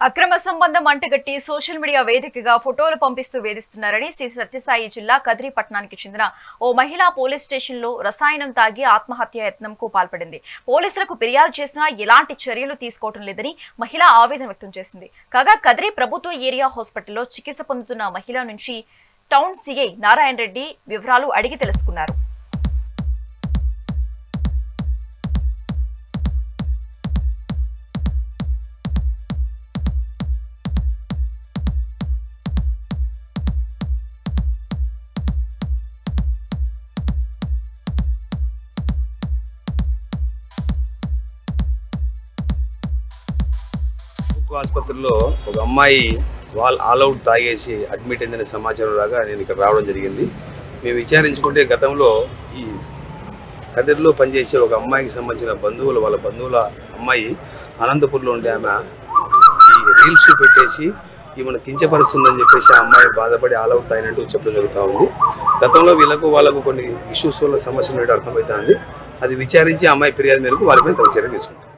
అక్రమ సంబంధం అంటగట్టి social media వేదికగా ఫోటోలు పంపిస్తూ వేధిస్తున్నారని శ్రీ సత్యసాయి జిల్లా కదిరి పట్టణానికి చెందిన ఓ మహిళ పోలీస్ స్టేషన్లో రసాయనం తాగి ఆత్మహత్య యత్నంకు పాల్పడింది. పోలీసులకు ఫిర్యాదు చేసినా ఎలాంటి చర్యలు తీసుకోవడం లేదని మహిళ ఆవేదన వ్యక్తం చేసింది. కాగా కదిరి ప్రభుత్వ ఏరియా హాస్పిటల్లో చికిత్స పొందుతున్న మహిళ నుంచి టౌన్ సీఐ నారాయణ రెడ్డి వివరాలు అడిగి తెలుసుకున్నారు. ఆసుపత్రిలో ఒక అమ్మాయి ఆల్ అవుట్ తాగేసి అడ్మిట్ అయిందనే సమాచారం లాగా నేను ఇక్కడ రావడం జరిగింది. మేము విచారించుకుంటే గతంలో ఈ కదిరిలో పనిచేసే ఒక అమ్మాయికి సంబంధించిన వాళ్ళ బంధువుల అమ్మాయి అనంతపూర్లో ఉండే ఆమె ఈ రీల్స్ పెట్టేసి ఈమెను కించపరుస్తుందని చెప్పేసి ఆ అమ్మాయి బాధపడి ఆల్ అవుట్ అయినట్టు చెప్పడం జరుగుతూ ఉంది. గతంలో వాళ్ళకు కొన్ని ఇష్యూస్ వల్ల సమస్యలు అర్థమవుతుంది. అది విచారించి ఆ అమ్మాయి ఫిర్యాదు మేరకు వాళ్ళపై తగు చర్య తీసుకుంటాం.